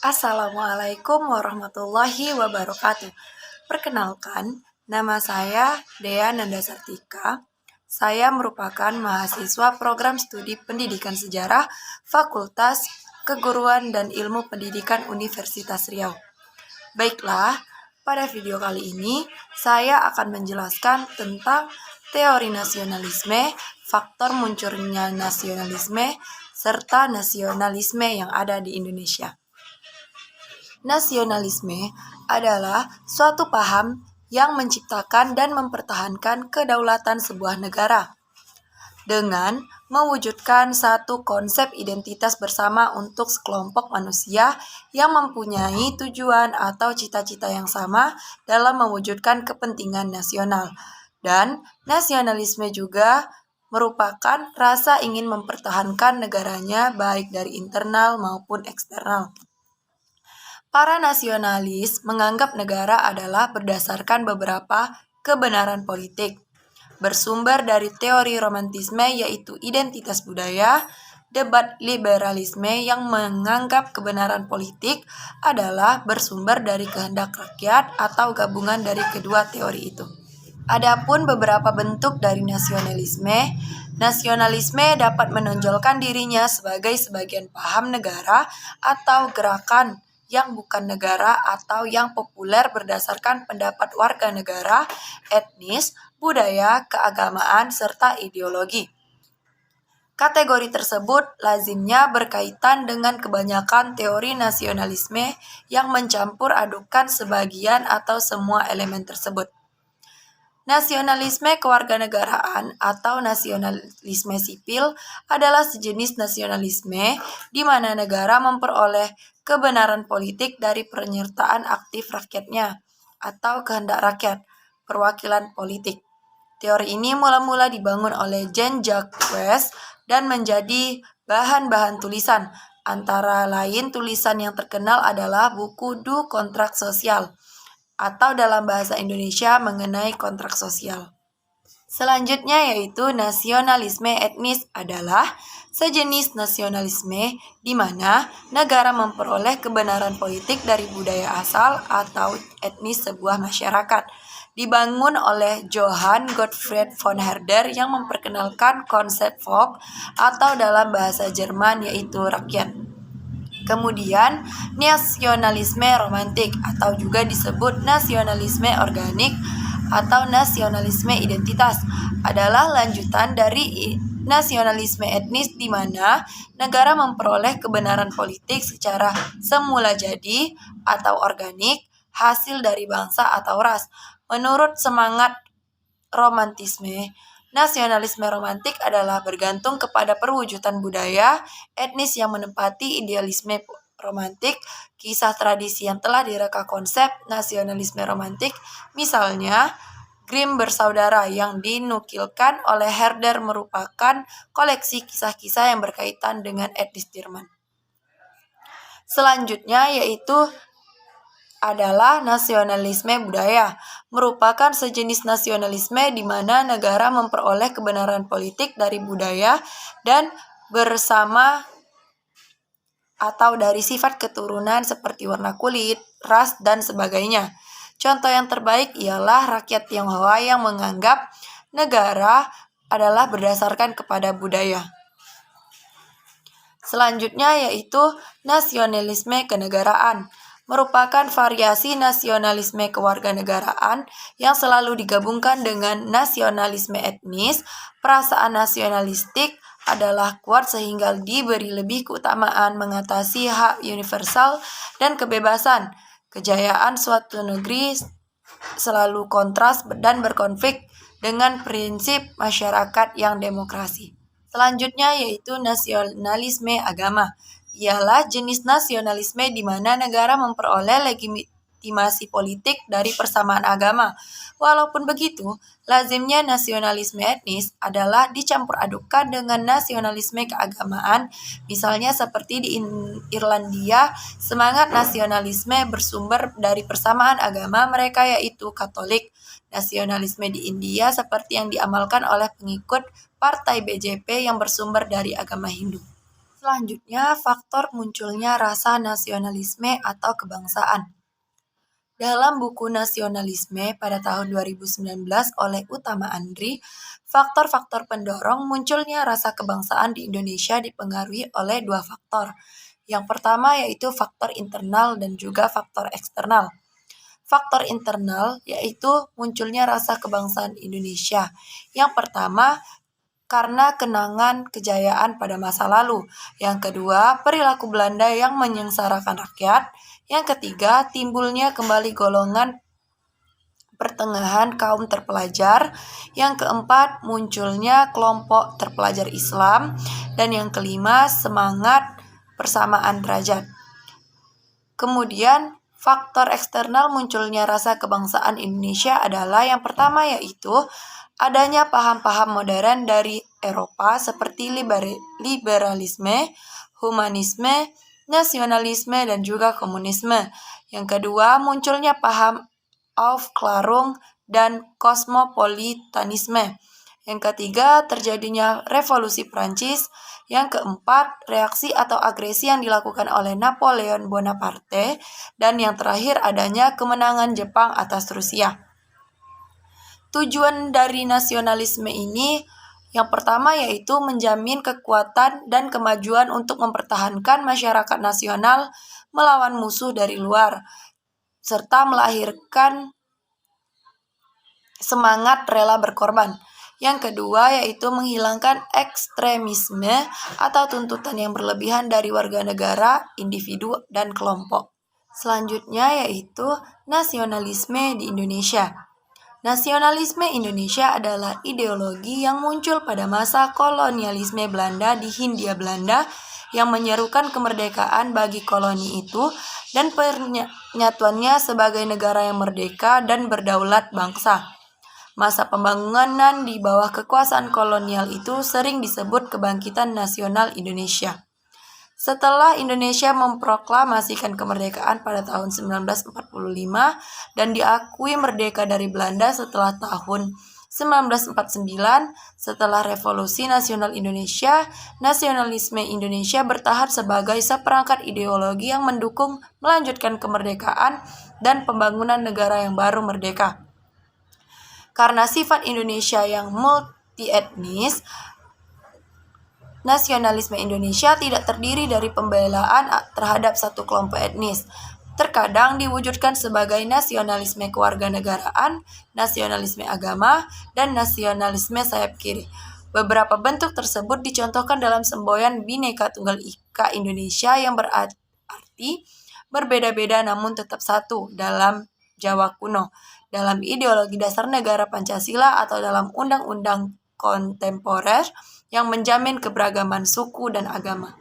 Assalamualaikum warahmatullahi wabarakatuh. Perkenalkan, nama saya Dea Nandasartika. Saya merupakan mahasiswa program studi Pendidikan Sejarah Fakultas Keguruan dan Ilmu Pendidikan Universitas Riau. Baiklah, pada video kali ini saya akan menjelaskan tentang teori nasionalisme, faktor munculnya nasionalisme, serta nasionalisme yang ada di Indonesia. Nasionalisme adalah suatu paham yang menciptakan dan mempertahankan kedaulatan sebuah negara dengan mewujudkan satu konsep identitas bersama untuk sekelompok manusia yang mempunyai tujuan atau cita-cita yang sama dalam mewujudkan kepentingan nasional. Dan nasionalisme juga merupakan rasa ingin mempertahankan negaranya baik dari internal maupun eksternal. Para nasionalis menganggap negara adalah berdasarkan beberapa kebenaran politik, bersumber dari teori romantisme yaitu identitas budaya, debat liberalisme yang menganggap kebenaran politik adalah bersumber dari kehendak rakyat atau gabungan dari kedua teori itu. Adapun beberapa bentuk dari nasionalisme dapat menonjolkan dirinya sebagai sebagian paham negara atau gerakan yang bukan negara atau yang populer berdasarkan pendapat warga negara, etnis, budaya, keagamaan, serta ideologi. Kategori tersebut lazimnya berkaitan dengan kebanyakan teori nasionalisme yang mencampur adukan sebagian atau semua elemen tersebut. Nasionalisme kewarganegaraan atau nasionalisme sipil adalah sejenis nasionalisme di mana negara memperoleh kebenaran politik dari penyertaan aktif rakyatnya atau kehendak rakyat, perwakilan politik. Teori ini mula-mula dibangun oleh Jean-Jacques dan menjadi bahan-bahan tulisan. Antara lain tulisan yang terkenal adalah buku Du Kontrak Sosial atau dalam bahasa Indonesia mengenai kontrak sosial. Selanjutnya yaitu nasionalisme etnis adalah sejenis nasionalisme di mana negara memperoleh kebenaran politik dari budaya asal atau etnis sebuah masyarakat. Dibangun oleh Johann Gottfried von Herder yang memperkenalkan konsep Volk atau dalam bahasa Jerman yaitu rakyat. Kemudian, nasionalisme romantik atau juga disebut nasionalisme organik atau nasionalisme identitas adalah lanjutan dari nasionalisme etnis di mana negara memperoleh kebenaran politik secara semula jadi atau organik hasil dari bangsa atau ras. Menurut semangat romantisme, nasionalisme romantik adalah bergantung kepada perwujudan budaya etnis yang menempati idealisme romantik, kisah tradisi yang telah direka konsep nasionalisme romantik, misalnya Grimm bersaudara yang dinukilkan oleh Herder merupakan koleksi kisah-kisah yang berkaitan dengan etnis Jerman. Selanjutnya yaitu adalah nasionalisme budaya, merupakan sejenis nasionalisme di mana negara memperoleh kebenaran politik dari budaya dan bersama atau dari sifat keturunan seperti warna kulit, ras, dan sebagainya. Contoh yang terbaik ialah rakyat Tionghoa yang menganggap negara adalah berdasarkan kepada budaya. Selanjutnya yaitu nasionalisme kenegaraan, merupakan variasi nasionalisme kewarganegaraan yang selalu digabungkan dengan nasionalisme etnis. Perasaan nasionalistik adalah kuat sehingga diberi lebih keutamaan mengatasi hak universal dan kebebasan. Kejayaan suatu negeri selalu kontras dan berkonflik dengan prinsip masyarakat yang demokrasi. Selanjutnya yaitu nasionalisme agama. Ialah jenis nasionalisme di mana negara memperoleh legitimasi politik dari persamaan agama. Walaupun begitu, lazimnya nasionalisme etnis adalah dicampur adukan dengan nasionalisme keagamaan. Misalnya seperti di Irlandia, semangat nasionalisme bersumber dari persamaan agama mereka yaitu Katolik. Nasionalisme di India seperti yang diamalkan oleh pengikut Partai BJP yang bersumber dari agama Hindu. Selanjutnya, faktor munculnya rasa nasionalisme atau kebangsaan. Dalam buku Nasionalisme pada tahun 2019 oleh Utama Andri, faktor-faktor pendorong munculnya rasa kebangsaan di Indonesia dipengaruhi oleh dua faktor. Yang pertama yaitu faktor internal dan juga faktor eksternal. Faktor internal yaitu munculnya rasa kebangsaan Indonesia. Yang pertama, karena kenangan kejayaan pada masa lalu. Yang kedua, perilaku Belanda yang menyengsarakan rakyat. Yang ketiga, timbulnya kembali golongan pertengahan kaum terpelajar. Yang keempat, munculnya kelompok terpelajar Islam. Dan yang kelima, semangat persamaan derajat. Kemudian, faktor eksternal munculnya rasa kebangsaan Indonesia adalah yang pertama yaitu adanya paham-paham modern dari Eropa seperti liberalisme, humanisme, nasionalisme, dan juga komunisme. Yang kedua, munculnya paham Aufklärung dan kosmopolitanisme. Yang ketiga, terjadinya revolusi Prancis. Yang keempat, reaksi atau agresi yang dilakukan oleh Napoleon Bonaparte. Dan yang terakhir, adanya kemenangan Jepang atas Rusia. Tujuan dari nasionalisme ini yang pertama yaitu menjamin kekuatan dan kemajuan untuk mempertahankan masyarakat nasional melawan musuh dari luar, serta melahirkan semangat rela berkorban. Yang kedua yaitu menghilangkan ekstremisme atau tuntutan yang berlebihan dari warga negara, individu, dan kelompok. Selanjutnya yaitu nasionalisme di Indonesia. Nasionalisme Indonesia adalah ideologi yang muncul pada masa kolonialisme Belanda di Hindia Belanda yang menyerukan kemerdekaan bagi koloni itu dan penyatuannya sebagai negara yang merdeka dan berdaulat bangsa. Masa pembangunan di bawah kekuasaan kolonial itu sering disebut kebangkitan nasional Indonesia. Setelah Indonesia memproklamasikan kemerdekaan pada tahun 1945 dan diakui merdeka dari Belanda setelah tahun 1949, setelah Revolusi Nasional Indonesia, nasionalisme Indonesia bertahan sebagai seperangkat ideologi yang mendukung melanjutkan kemerdekaan dan pembangunan negara yang baru merdeka. Karena sifat Indonesia yang multi-etnis, nasionalisme Indonesia tidak terdiri dari pembelaan terhadap satu kelompok etnis. Terkadang diwujudkan sebagai nasionalisme kewarganegaraan, nasionalisme agama, dan nasionalisme sayap kiri. Beberapa bentuk tersebut dicontohkan dalam semboyan Bhinneka Tunggal Ika Indonesia yang berarti berbeda-beda namun tetap satu dalam Jawa kuno, dalam ideologi dasar negara Pancasila atau dalam undang-undang kontemporer yang menjamin keberagaman suku dan agama.